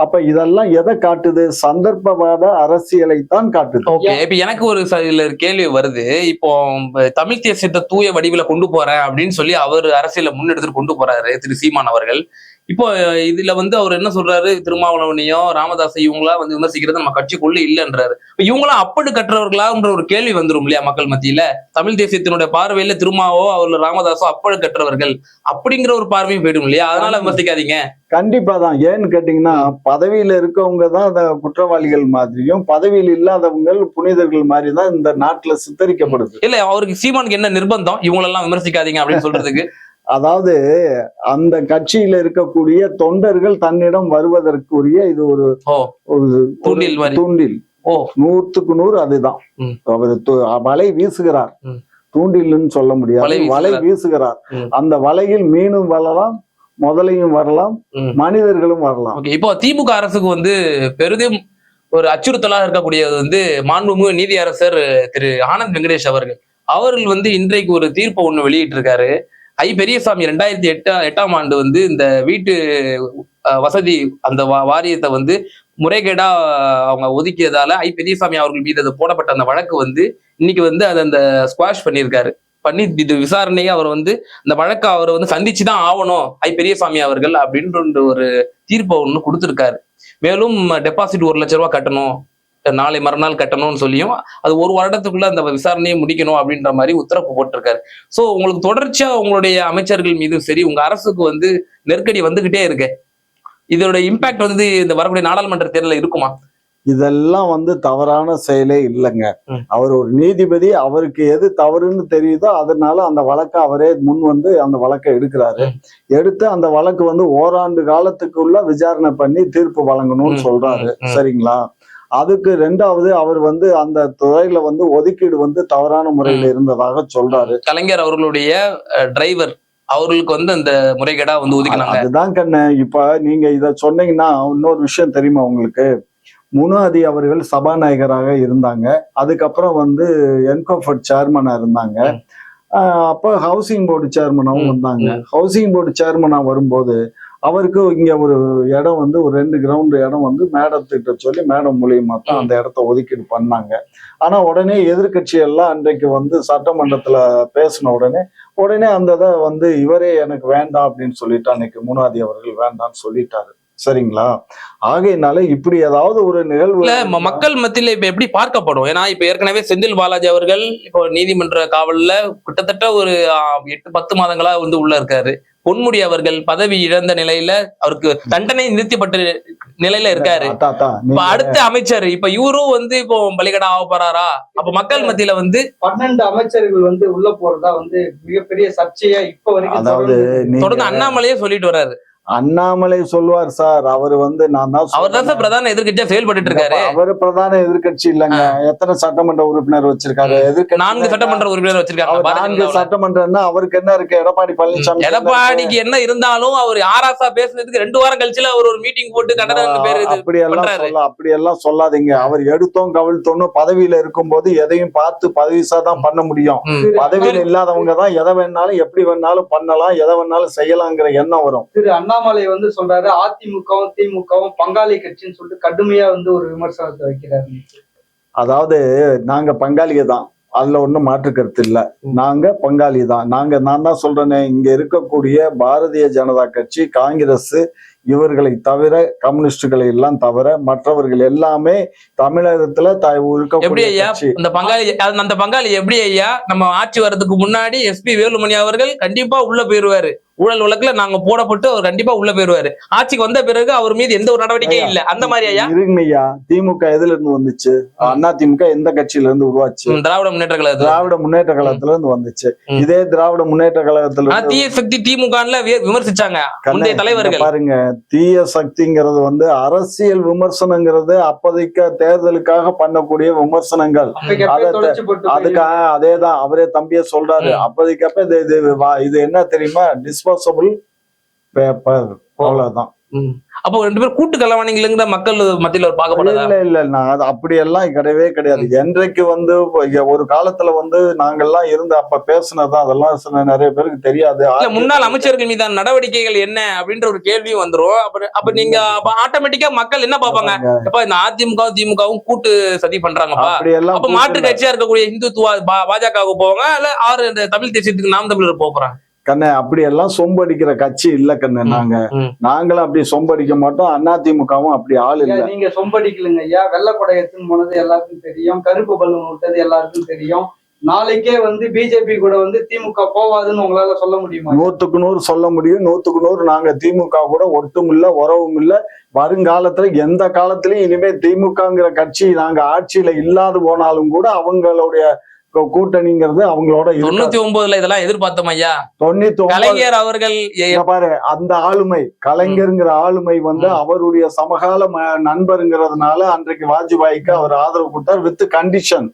அப்ப இதெல்லாம் எதை காட்டுது? சந்தர்ப்பவாத அரசியலை தான் காட்டுது. இப்ப எனக்கு ஒரு கேள்வி வருது. இப்போ தமிழ் தேசியத்தை தூய வடிவில கொண்டு போறேன் அப்படின்னு சொல்லி அவர் அரசியல முன்னெடுத்துட்டு கொண்டு போறாரு திரு சீமான் அவர்கள். இப்போ இதுல வந்து அவர் என்ன சொல்றாரு? திருமாவளவனையும் ராமதாஸையும் இவங்களா வந்து விமர்சிக்கிறது நம்ம கட்சிக்குள்ள இல்லைன்றாரு. இவங்களாம் அப்படி கற்றவர்களான்ற ஒரு கேள்வி வந்துரும் இல்லையா மக்கள் மத்தியில? தமிழ் தேசியத்தினுடைய பார்வையில திருமாவோ அவர் ராமதாஸோ அப்படி கற்றவர்கள் அப்படிங்கிற ஒரு பார்வையும் போயிடும் இல்லையா? அதனால விமர்சிக்காதீங்க. கண்டிப்பா தான். ஏன்னு கேட்டீங்கன்னா, பதவியில இருக்கவங்க தான் அந்த குற்றவாளிகள் மாதிரியும், பதவியில் இல்லாதவங்க புனிதர்கள் மாதிரி தான் இந்த நாட்டுல சித்தரிக்கப்படுது. இல்ல, அவருக்கு சீமானுக்கு என்ன நிர்பந்தம் இவங்களெல்லாம் விமர்சிக்காதீங்க அப்படின்னு சொல்றதுக்கு? அதாவது அந்த கட்சியில இருக்கக்கூடிய தொண்டர்கள் தன்னிடம் வருவதற்குரிய இது ஒரு தூண்டில். 100க்கு 100 அதுதான். அவர் வலை வீசுகிறார், தூண்டில்னு சொல்ல முடியாது, வலை வீசுகிறார். அந்த வலையில் மீனும் வரலாம், முதலையும் வரலாம், மனிதர்களும் வரலாம். இப்போ திமுக அரசுக்கு வந்து பெரிதும் ஒரு அச்சுறுத்தலாக இருக்கக்கூடியது வந்து மாண்புமிகு நீதி அரசர் திரு ஆனந்த் வெங்கடேஷ் அவர்கள் வந்து இன்றைக்கு ஒரு தீர்ப்பை ஒண்ணு வெளியிட்டு இருக்காரு. பெரியசாமி 2008ஆம் ஆண்டு வந்து இந்த வீட்டு வசதி அந்த வாரியத்தை வந்து முறைகேடா அவங்க ஒதுக்கியதால பெரியசாமி அவர்கள் மீது அது போடப்பட்ட அந்த வழக்கு வந்து இன்னைக்கு வந்து அதை அந்த ஸ்குவாஷ் பண்ணியிருக்காரு. பண்ணி இது விசாரணையை அவர் வந்து இந்த வழக்கை அவர் வந்து சந்திச்சுதான் ஆகணும் பெரியசாமி அவர்கள் அப்படின்ற ஒரு தீர்ப்பை ஒண்ணு கொடுத்திருக்காரு. மேலும் டெபாசிட் 1 லட்சம் ரூபாய் கட்டணும், நாளை மறுநாள் கட்டணும்னு சொல்லியும் அது 1 வருடத்துக்குள்ள அந்த விசாரணையை முடிக்கணும் அப்படின்ற மாதிரி உத்தரவு போட்டிருக்காரு. சோ உங்களுக்கு தொடர்ச்சியா உங்களுடைய அமைச்சர்கள் மீது சரி, உங்க அரசுக்கு வந்து நெருக்கடி வந்துகிட்டே இருக்கு. இதோட இம்பாக்ட் வந்து இந்த வரக்கூடிய நாடாளுமன்ற தேர்தலில் இருக்குமா? இதெல்லாம் வந்து தவறான செயலே இல்லைங்க. அவர் ஒரு நீதிபதி, அவருக்கு எது தவறுன்னு தெரியுதோ அதனால அந்த வழக்கை அவரே முன் வந்து அந்த வழக்கை எடுக்கிறாரு. எடுத்து அந்த வழக்கு வந்து ஓராண்டு காலத்துக்குள்ள விசாரணை பண்ணி தீர்ப்பு வழங்கணும்னு சொல்றாரு. சரிங்களா? அதுக்கு ரெண்டாவது அவர் வந்து அந்த துறையில வந்து ஒதுக்கீடு வந்து தவறான முறையில இருந்ததாக சொல்றாரு. கலைஞர் அவர்களுடைய டிரைவர் அவர்களுக்கு வந்து அந்த முறைகேடா வந்து ஒதுக்கினாங்க. அதுதான் கண்ணு. இப்ப நீங்க இத சொன்னீங்கன்னா இன்னொரு விஷயம் தெரியுமா உங்களுக்கு? முனாதி அவர்கள் சபாநாயகராக இருந்தாங்க. அதுக்கப்புறம் வந்து என்கோஃபர்ட் சேர்மனா இருந்தாங்க. அப்ப ஹவுசிங் போர்டு சேர்மனாவும் வந்தாங்க. ஹவுசிங் போர்டு சேர்மனா வரும்போது அவருக்கு இங்க ஒரு இடம் வந்து ஒரு 2 கிரவுண்ட் இடம் வந்து மேடத்திட்ட சொல்லி மேடம் மூலியமா தான் அந்த இடத்த ஒதுக்கீடு பண்ணாங்க. ஆனா உடனே எதிர்கட்சி எல்லாம் அன்றைக்கு வந்து சட்டமன்றத்துல பேசின உடனே அந்த இதை வந்து இவரே எனக்கு வேண்டாம் அப்படின்னு சொல்லிட்டு அன்னைக்கு முனாதி அவர்கள் வேண்டாம்னு சொல்லிட்டாரு. சரிங்களா? ஆகையினால இப்படி ஏதாவது ஒரு நிகழ்வு மக்கள் மத்தியில இப்ப எப்படி பார்க்கப்படும்? ஏன்னா இப்ப ஏற்கனவே செந்தில் பாலாஜி அவர்கள் இப்போ நீதிமன்ற காவல்ல கிட்டத்தட்ட ஒரு 8-10 மாதங்களா வந்து உள்ள இருக்காரு. பொன்முடி அவர்கள் பதவி இழந்த நிலையில அவருக்கு தண்டனை நிறுத்தப்பட்ட நிலையில இருக்காரு. இப்ப அடுத்த அமைச்சர் இப்ப இவரும் வந்து இப்போ பலிகடா ஆக போறாரா? அப்ப மக்கள் மத்தியில வந்து 12 அமைச்சர்கள் வந்து உள்ள போறதா வந்து மிகப்பெரிய சர்ச்சையா இப்ப வரைக்கும் அதாவது தொடர்ந்து அண்ணாமலையே சொல்லிட்டு வர்றாரு. அண்ணாமலை சொல்லுவார் சார், அவர் வந்து நான் தான் அவர் தான் சார் பிரதான எதிர்கட்சியா செயல்பட்டு இருக்காரு. அவரு பிரதான எதிர்கட்சி இல்லைங்க. எத்தனை சட்டமன்ற உறுப்பினர் வச்சிருக்காரு? 4 சட்டமன்ற உறுப்பினர் வச்சிருக்காங்க. 4 சட்டமன்றம்னா அவருக்கு என்ன இருக்கு? எடப்பாடி பழனிசாமி எடப்பாடிக்கு என்ன இருந்தாலும் அவர் ஆராசா பேசுனதுக்கு 2 வாரம் கழிச்சுல அவர் ஒரு மீட்டிங் போட்டு கண்டனம் பேரு அப்படியெல்லாம் சொல்லாதீங்க. அவர் எடுத்தோம் கவிழ்த்தோன்னு பதவியில இருக்கும் போது எதையும் பார்த்து பதவிசா தான் பண்ண முடியும். பதவியில இல்லாதவங்க தான் எதை வேணாலும் எப்படி வேணாலும் பண்ணலாம், எதை வேணாலும் செய்யலாங்கிற எண்ணம் வரும். அண்ணாமலை வந்து சொல்றாரு அதிமுகவும் திமுகவும் பங்காளி கட்சின்னு சொல்லிட்டு கடுமையா வந்து ஒரு விமர்சனத்தை வைக்கிறாரு. அதாவது நாங்க பங்காளிக தான், அதுல ஒண்ணும் மாற்று கருத்து இல்ல. நாங்க பங்காளி தான். நான் தான் சொல்றேனே, இங்க இருக்கக்கூடிய பாரதிய ஜனதா கட்சி, காங்கிரஸ் இவர்களை தவிர, கம்யூனிஸ்டுகளை எல்லாம் தவிர மற்றவர்கள் எல்லாமே தமிழகத்துல எப்படி ஐயா அந்த பங்காளி எப்படி ஐயா நம்ம ஆட்சி வர்றதுக்கு முன்னாடி SP வேலுமணி அவர்கள் கண்டிப்பா உள்ள போயிருவாரு. ஊழல் வழக்குல நாங்க போடப்பட்டு அவர் கண்டிப்பா உள்ள போயிருவாரு. ஆட்சிக்கு வந்த பிறகு அவர் மீது எந்த ஒரு நடவடிக்கையும் இல்ல. அந்த மாதிரி ஐயா இருங்கய்யா. திமுக எதுல இருந்து வந்துச்சு? அண்ணா திமுக எந்த கட்சியில இருந்து உருவாச்சு? திராவிட முன்னேற்ற கழகம். திராவிட முன்னேற்ற கழகத்துல இருந்து வந்துச்சு. இதே திராவிட முன்னேற்ற கழகத்துல தீய சக்தி திமுக விமர்சிச்சாங்க முந்தைய தலைவர்கள். பாருங்க, தீய சக்திங்கிறது வந்து அரசியல் விமர்சனங்கிறது அப்போதைக்கு தேர்தலுக்காக பண்ணக்கூடிய விமர்சனங்கள். அதுக்காக அதேதான் அவரே தம்பிய சொல்றாரு. அப்போதைக்கப்ப இது என்ன தெரியுமா? டிஸ்போசபிள் பேப்பர், அவ்வளவுதான். அப்போ 2 பேரும் கூட்டு கலவாணிங்கிற மக்கள் மத்தியில ஒரு பார்க்கப்படாது. இல்ல அது அப்படியெல்லாம் கிடையவே கிடையாது. என்றைக்கு வந்து ஒரு காலத்துல வந்து நாங்கெல்லாம் இருந்து அப்ப பேசுனதான் அதெல்லாம் நிறைய பேருக்கு தெரியாது. முன்னாள் அமைச்சர்கள் மீதான நடவடிக்கைகள் என்ன அப்படின்ற ஒரு கேள்வியும் வந்துரும். அப்ப நீங்க ஆட்டோமேட்டிக்கா மக்கள் என்ன பாப்பாங்க? இப்ப இந்த அதிமுகவும் திமுகவும் கூட்டு சதி பண்றாங்கப்பா, அப்ப மாற்று கட்சியா இருக்கக்கூடிய இந்துத்துவா பாஜகவுக்கு போவாங்க, இல்ல 6 தமிழ் தேசியத்துக்கு நாம் தமிழர் போறாங்க. கண்ணே, அப்படி எல்லாம் சொம்படிக்கிற கட்சி இல்ல கண்ணு. நாங்களும் அப்படி சொம்படிக்க மாட்டோம். அதிமுகவும் அப்படி ஆள் இல்ல. நீங்க சொம்படிக்கலங்க ஐயா. வெள்ளக்கொடை எடுத்துன்னு போனது எல்லாருக்கும் தெரியும். கருப்பு பலூன் விட்டது எல்லாருக்கும் தெரியும். நாளைக்கே வந்து பிஜேபி கூட வந்து திமுக போவாதுன்னு உங்களால சொல்ல முடியுமா? 100க்கு 100 சொல்ல முடியும். 100க்கு 100 நாங்க திமுக கூட ஒட்டும் இல்ல, உறவும் இல்ல. வருங்காலத்துல எந்த காலத்திலயும் இனிமே திமுகங்கிற கட்சி நாங்க ஆட்சியில இல்லாது போனாலும் கூட அவங்களுடைய கூட்டணிங்கிறது அவங்களோட 99ல இதெல்லாம் எதிர்பார்த்தோம் ஐயா. 99 கலைஞர் அவர்கள் பாரு, அந்த ஆளுமை, கலைஞருங்கிற ஆளுமை வந்து அவருடைய சமகால நண்பருங்கிறதுனால அன்றைக்கு வாஜ்பாய்க்கு அவர் ஆதரவு கொடுத்தார். With condition.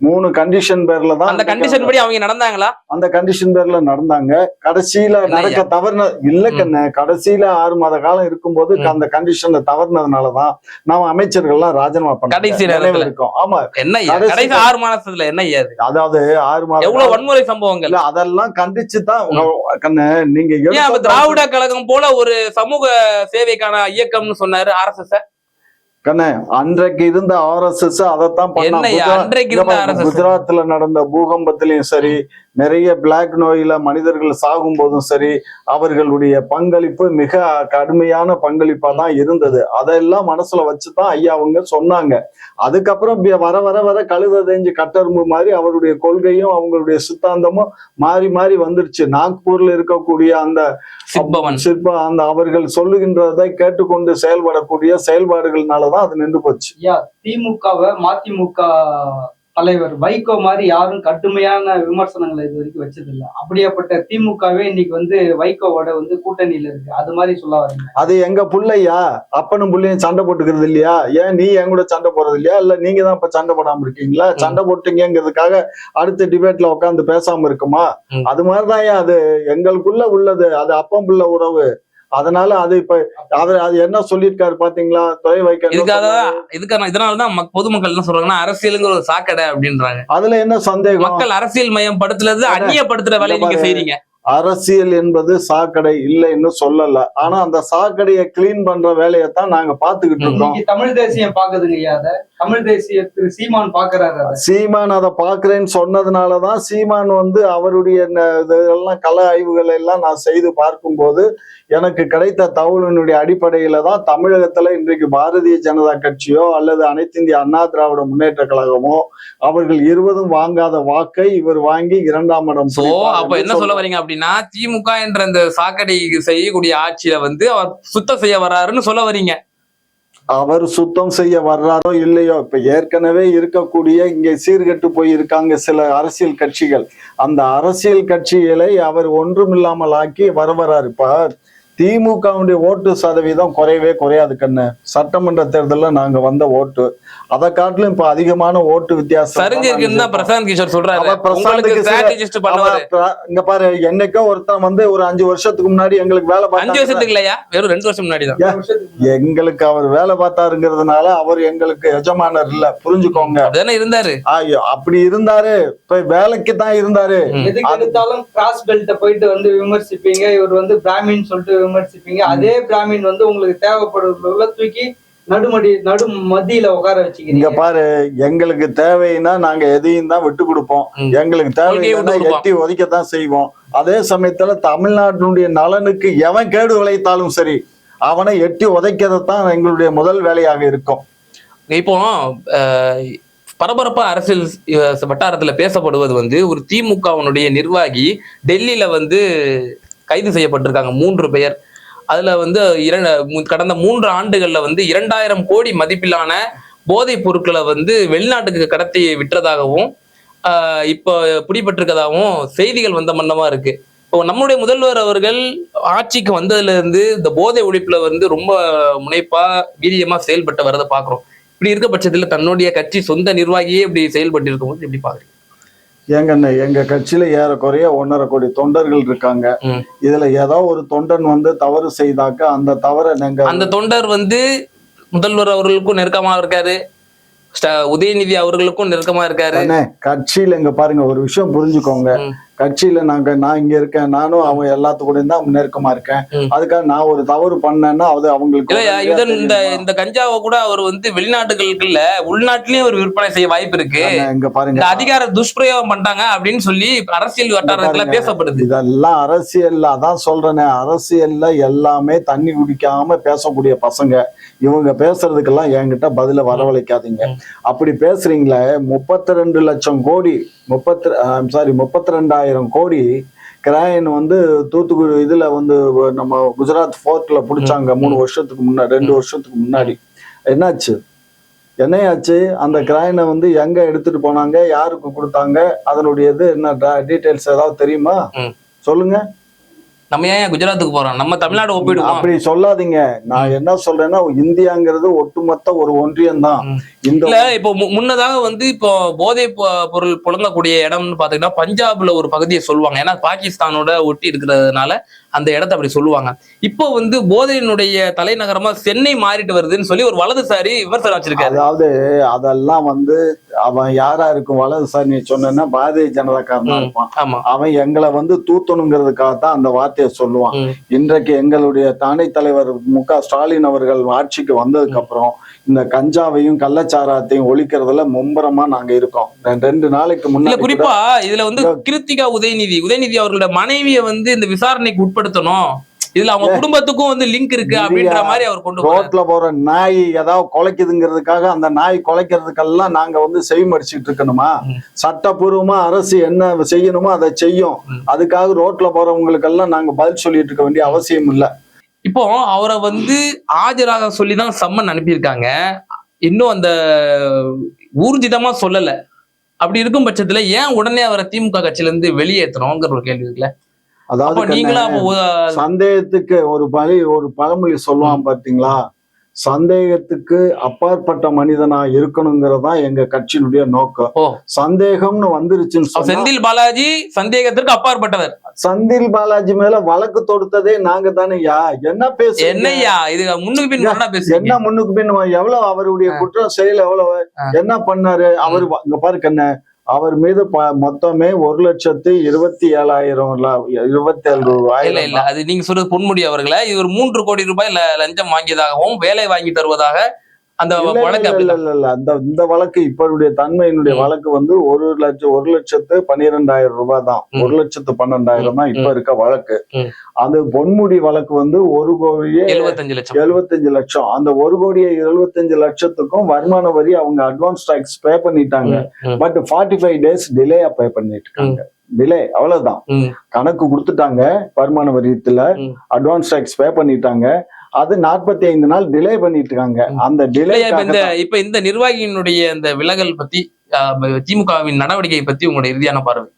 3 கண்டிஷன் பேர்ல தான். அந்த கண்டிஷன் படி அவங்க நடந்தாங்களா? அந்த கண்டிஷன் பேர்ல நடந்தாங்க. கடைசியில நடக்க தவறுன இல்ல கண்ணு. கடைசியில 6 மாத காலம் இருக்கும்போது அந்த கண்டிஷன்ல தவறுனதுனாலதான் நாம அமைச்சர்கள்லாம் ராஜினாமா பண்ண இருக்கோம். ஆமா, என்ன கடைசி 6 மாசத்துல என்ன ஐயாது? அதாவது 6 மாதம் எவ்வளவு வன்முறை சம்பவங்கள் அதெல்லாம் கண்டிச்சுதான் கண்ணு. நீங்க திராவிட கழகம் போல ஒரு சமூக சேவைக்கான இயக்கம்னு சொன்னாரு RSS. கண்ணே, அன்றைக்கு இருந்த RSS அதைத்தான் பண்ணாங்க. குஜராத்ல நடந்த பூகம்பத்திலையும் சரி, நிறைய பிளாக் நோயில மனிதர்கள் சாகும் போதும் சரி, அவர்களுடைய பங்களிப்பு மிக கடுமையான பங்களிப்பா தான் இருந்தது. அதெல்லாம் மனசுல வச்சுதான் ஐயா அவங்க சொன்னாங்க. அதுக்கப்புறம் வர வர வர கழுத தேஞ்சு கட்டரும்பு மாதிரி அவருடைய கொள்கையும் அவங்களுடைய சித்தாந்தமும் மாறி மாறி வந்துருச்சு. நாக்பூர்ல இருக்கக்கூடிய அந்த அந்த அவர்கள் சொல்லுகின்றதை கேட்டுக்கொண்டு செயல்படக்கூடிய செயல்பாடுகள்னாலதான் அது நின்று போச்சு. திமுகவை மதிமுக தலைவர் வைகோ மாதிரி யாரும் கடுமையான விமர்சனங்களை இது வரைக்கும் வச்சதில்லை. அப்படியாப்பட்ட திமுகவே இன்னைக்கு வந்து வைகோவோட வந்து கூட்டணியில இருக்கு. அது மாதிரி சொல்ல வரீங்க? அது எங்க புள்ளையா, அப்பனும் புள்ளையும் சண்டை போட்டுக்கிறது இல்லையா? ஏன் நீ என் கூட சண்டை போடுறது இல்லையா? இல்ல நீங்க தான் இப்ப சண்டை போடாம இருக்கீங்களா? சண்டை போட்டீங்கிறதுக்காக அடுத்த டிபேட்ல உட்காந்து பேசாம இருக்குமா? அது மாதிரிதான் அது எங்களுக்குள்ள உள்ளது. அது அப்பம் புள்ள உறவு. அதனால அது இப்ப அவர் அது என்ன சொல்லியிருக்காரு பாத்தீங்களா? துறை வைக்க இதனாலதான் பொதுமக்கள் என்ன சொல்றாங்கன்னா அரசியலுங்கிற ஒரு சாக்கடை அப்படின்றாங்க. அதுல என்ன சந்தேகம்? மக்கள் அரசியல் மயம் படுத்துறது அந்நியப்படுத்துற வேலையை நீங்க செய்றீங்க. அரசியல் என்பது சாக்கடை இல்லைன்னு சொல்லல. ஆனா அந்த சாக்கடையை கிளீன் பண்ற வேலையத்தான் நாங்க பாத்துக்கிட்டு இருக்கோம். தமிழ் தேசியம் பாக்குதுங்க ஐயா. அத தமிழ் தேசியத்துக்கு சீமான் பாக்குறாரு. சீமான் அதை பாக்குறேன்னு சொன்னதுனாலதான் சீமான் வந்து அவருடைய இதெல்லாம் கள ஆய்வுகள் எல்லாம் நான் செய்து பார்க்கும்போது எனக்கு கிடைத்த தகவலினுடைய அடிப்படையில தான் தமிழகத்துல இன்றைக்கு பாரதிய ஜனதா கட்சியோ அல்லது அனைத்து இந்திய அண்ணா திராவிட முன்னேற்ற கழகமோ அவர்கள் இருவரும் வாங்காத வாக்கை இவர் வாங்கி 2ஆம் இடம். அப்ப என்ன சொல்ல வரீங்க அப்படின்னா திமுக என்ற இந்த சாக்கடை செய்யக்கூடிய ஆட்சியில வந்து அவர் சுத்தம் செய்ய வர்றாருன்னு சொல்ல வரீங்க? அவர் சுத்தம் செய்ய வர்றாரோ இல்லையோ, இப்ப ஏற்கனவே இருக்கக்கூடிய இங்கே சீர்கெட்டு போய் இருக்காங்க சில அரசியல் கட்சிகள். அந்த அரசியல் கட்சிகளை அவர் ஒன்றுமில்லாமல் ஆக்கி வர்றாரு. இப்ப திமுகவுடைய ஓட்டு சதவீதம் குறையவே குறையாது கண்ணு. சட்டமன்ற தேர்தலில் நாங்க வந்த ஓட்டு அதை காட்டிலும் இப்ப அதிகமான ஓட்டு வித்தியாசம். பிரசாந்த் கிஷோர் சொல்றாரு. இங்க பாரு, என்னைக்கோ ஒருத்தன் வந்து ஒரு 5 வருஷத்துக்கு முன்னாடி எங்களுக்கு வேலை 5 வருஷத்துக்கு இல்லையா, வெறும் 2 வருஷம் முன்னாடி தான் எங்களுக்கு அவர் வேலை பார்த்தாருங்கிறதுனால அவர் எங்களுக்கு எஜமானர் இல்ல, புரிஞ்சுக்கோங்க. இருந்தாரு, அப்படி இருந்தாரு, இப்ப வேலைக்கு தான் இருந்தாரு. எதுக்கு எடுத்தாலும் கிராஸ் பெல்ட்ட போயிட்டு வந்து விமர்சிப்பீங்க, இவர் வந்து பிராமின் சொல்லிட்டு விமர்சிப்பீங்க. அதே பிராமின் வந்து உங்களுக்கு தேவைப்படுறதுல தூக்கி நடு மத்தியில உட்கார வச்சுக்கிறீங்க. இங்க பாரு, எங்களுக்கு தேவைன்னா நாங்க எதையும் தான் விட்டு கொடுப்போம். எங்களுக்கு தேவைன்னா எட்டி ஒதுக்கத்தான் செய்வோம். அதே சமயத்துல தமிழ்நாட்டினுடைய நலனுக்கு எவன் கேடு விளைத்தாலும் சரி அவனை எட்டி உதைக்கிறதான் எங்களுடைய முதல் வேலையாக இருக்கும். இப்போ பரபரப்பா அரசியல் வட்டாரத்துல பேசப்படுவது வந்து ஒரு திமுகவினுடைய நிர்வாகி டெல்லியில வந்து கைது செய்யப்பட்டிருக்காங்க 3 பேர். அதுல வந்து கடந்த 3 ஆண்டுகள்ல வந்து 2000 கோடி மதிப்பிலான போதைப் பொருட்களை வந்து வெளிநாட்டுக்கு கடத்தி விட்டுறதாகவும் இப்போ பிடிபட்டிருக்கதாகவும் செய்திகள் வந்த மன்னமா இருக்கு. இப்போ நம்முடைய முதல்வர் அவர்கள் ஆட்சிக்கு வந்ததுல இருந்து இந்த போதை ஒழிப்புல வந்து ரொம்ப முனைப்பா வீரியமா செயல்பட்டு வரதை பாக்குறோம். இப்படி இருக்க பட்சத்துல தன்னுடைய கட்சி சொந்த நிர்வாகியே இப்படி செயல்பட்டு இருக்கும் போது எப்படி பாக்குறீங்க? ஏங்கண்ணே, எங்க கட்சியில ஏறக்குறைய 1.5 கோடி தொண்டர்கள் இருக்காங்க. இதுல ஏதோ ஒரு தொண்டன் வந்து தவறு செய்தாக்க அந்த தவறை அந்த தொண்டர் வந்து முதல்வர் அவர்களுக்கும் நெருக்கமா இருக்காரு, உதயநிதி அவர்களுக்கும் நெருக்கமா இருக்காரு. கட்சியில இங்க பாருங்க, ஒரு விஷயம் புரிஞ்சுக்கோங்க. கட்சியில நான் இங்க இருக்கேன், நானும் அவங்க எல்லாத்துக்கூட தான் நெருக்கமா இருக்கேன். அதுக்காக நான் ஒரு தவறு பண்ணேன்னா அது அவங்களுக்கு இந்த கஞ்சாவை கூட அவர் வந்து வெளிநாட்டுகளுக்குள்ள உள்நாட்டிலயும் ஒரு விற்பனை செய்ய வாய்ப்பு இருக்கு. இங்க பாருங்க, அதிகார துஷ்பிரயோகம் பண்றாங்க அப்படின்னு சொல்லி அரசியல் வட்டாரத்துல பேசப்படுது. இதெல்லாம் அரசியல்ல அதான் சொல்றேனே, அரசியல்ல எல்லாமே தண்ணி குடிக்காம பேசக்கூடிய பசங்க. இவங்க பேசுறதுக்கெல்லாம் என்கிட்ட பதில வரவழைக்காதீங்க. அப்படி பேசுறீங்களே, 32 லட்சம் கோடி 32,000 கோடி கிராயின் வந்து தூத்துக்குடி இதுல வந்து நம்ம குஜராத் போர்ட்ல புடிச்சாங்க 3 வருஷத்துக்கு முன்னாடி, 2 வருஷத்துக்கு முன்னாடி. என்னையாச்சு? அந்த கிராயினை வந்து எங்க எடுத்துட்டு போனாங்க, யாருக்கு கொடுத்தாங்க, அதனுடைய இது என்ன டீடைல்ஸ் ஏதாவது தெரியுமா? சொல்லுங்க. நம்ம ஏன் குஜராத்துக்கு போறோம்? நம்ம தமிழ்நாடு ஒப்பிடுவோம். அப்படி சொல்லாதீங்க. நான் என்ன சொல்றேன்னா, இந்தியாங்கிறது ஒட்டுமொத்த ஒரு ஒன்றியம் தான். இல்ல, இப்போ முன்னதாக வந்து இப்போ போதை பொருள் புழங்கக்கூடிய இடம்னு பாத்தீங்கன்னா பஞ்சாப்ல ஒரு பகுதியை சொல்லுவாங்க. ஏன்னா பாகிஸ்தானோட ஒட்டி இருக்கிறதுனால அந்த இடத்த அப்படி சொல்லுவாங்க. இப்போ வந்து போதையினுடைய தலைநகரமா சென்னை மாறிட்டு வருதுன்னு சொல்லி ஒரு வலதுசாரி விமர்சனம் வச்சிருக்காரு. அதாவது அதெல்லாம் வந்து அவன் யாரா இருக்கும் வலதுசாரி நீ சொன்னா பாரதிய ஜனதாக்காரனா இருப்பான். அவன் எங்களை வந்து தூத்தணுங்கிறதுக்காகத்தான் அந்த வார்த்தையை சொல்லுவான். இன்றைக்கு எங்களுடைய தானை தலைவர் மு.க. ஸ்டாலின் அவர்கள் ஆட்சிக்கு வந்ததுக்கு அப்புறம் இந்த கஞ்சாவையும் கள்ளச்சாராத்தையும் ஒழிக்கிறதுல மும்பரமா நாங்க இருக்கோம். 2 நாளைக்கு முன்னாடி குறிப்பா இதுல வந்து கிருத்திகா உதயநிதி அவர்களோட மனைவியை வந்து இந்த விசாரணைக்கு உட்படுத்தணும், இதுல அவங்க குடும்பத்துக்கும் வந்து லிங்க் இருக்கு அப்படின்ற மாதிரி அவர் கொண்டு ரோட்ல போற நாய் ஏதாவது குலைக்குதுங்கிறதுக்காக அந்த நாய் குலைக்கிறதுக்கெல்லாம் நாங்க வந்து செவிமடிச்சுட்டு இருக்கணுமா? சட்டப்பூர்வமா அரசு என்ன செய்யணுமோ அதை செய்யும். அதுக்காக ரோட்ல போறவங்களுக்கெல்லாம் நாங்க பதில் சொல்லிட்டு இருக்க வேண்டிய அவசியம் இல்லை. இப்போ அவரை வந்து ஆஜராக சொல்லிதான் சம்மன் அனுப்பியிருக்காங்க. இன்னும் அந்த ஊர்ஜிதமா சொல்லல. அப்படி இருக்கும் பட்சத்துல ஏன் உடனே அவரை திமுக கட்சியில இருந்து வெளியேற்றணுங்கிற ஒரு கேள்வி இருக்குல்ல. அதாவது அப்ப நீங்களா சந்தேகத்துக்கு ஒரு பழமொழி சொல்லுவான் பாத்தீங்களா, சந்தேகத்துக்கு அப்பாற்பட்ட மனிதனா இருக்கணுங்கிறதா எங்க கட்சியினுடைய நோக்கம். சந்தேகம்னு வந்துருச்சுன்னு சொன்னா செந்தில் பாலாஜி சந்தேகத்திற்கு அப்பாற்பட்டவர். செந்தில் பாலாஜி மேல வழக்கு தொடுத்ததே நாங்க தானேயா. என்ன பேச என்னையா இது முன்னுக்கு பின் பேசு. என்ன முன்னுக்கு பின் எவ்வளவு அவருடைய குற்றம் செயல் எவ்வளவு என்ன பண்ணாரு அவரு. இங்க பாருங்க என்ன, அவர் மீது மொத்தமே 1,27,000 ரூபாய். இல்ல இல்ல, அது நீங்க சொல்றது பொன்முடி அவர்களை இவர் 3 கோடி ரூபாய் லஞ்சம் வாங்கியதாகவும் வேலை வாங்கி தருவதாக அந்த வழக்கு. இல்ல இந்த வழக்கு இப்பருடைய தன்மையினுடைய வழக்கு வந்து 1,12,000 ரூபாய் தான். 1,12,000 தான் இப்ப இருக்க வழக்கு. அந்த பொன்முடி வழக்கு வந்து 1,75 லட்சம். அந்த 1,75 லட்சத்துக்கும் வருமான வரி அவங்க அட்வான்ஸ் டாக்ஸ் பே பண்ணிட்டாங்க. பட் 45 days டிலேயா பே பண்ணிட்டு இருக்காங்க. டிலே அவ்வளவுதான். கணக்கு கொடுத்துட்டாங்க வருமான வரியத்துல, அட்வான்ஸ் டாக்ஸ் பே பண்ணிட்டாங்க. அது 45 நாள் டிலே பண்ணிட்டு இருக்காங்க. அந்த டிலே இப்ப இந்த நிர்வாகியினுடைய இந்த விலகல் பத்தி திமுகவின் நடவடிக்கை பத்தி உங்களுடைய இறுதியான பார்வை?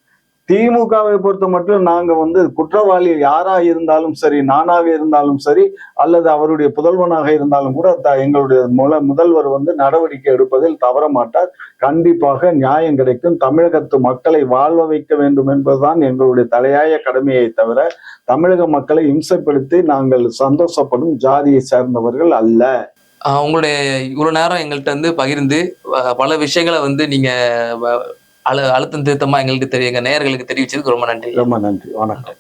திமுகவை பொறுத்த மட்டும் நாங்க வந்து குற்றவாளி யாரா இருந்தாலும் சரி, நானாக இருந்தாலும் சரி, அல்லது அவருடைய புதல்வனாக இருந்தாலும் கூட எங்களுடைய முதல்வர் வந்து நடவடிக்கை எடுப்பதில் தவற மாட்டார். கண்டிப்பாக நியாயம் கிடைக்கும். தமிழகத்து மக்களை வாழ்வ வைக்க வேண்டும் என்பதுதான் எங்களுடைய தலையாய கடமையை தவிர தமிழக மக்களை இம்சப்படுத்தி நாங்கள் சந்தோஷப்படும் ஜாதியை சேர்ந்தவர்கள் அல்ல. உங்களுடைய இவ்வளவு நேரம் எங்கள்கிட்ட வந்து பகிர்ந்து பல விஷயங்களை வந்து நீங்க அழுத்தம் திருத்தமா எங்களுக்கு எங்க நேயர்களுக்கு தெரிவிச்சதுக்கு ரொம்ப நன்றி. ரொம்ப நன்றி. வணக்கம்.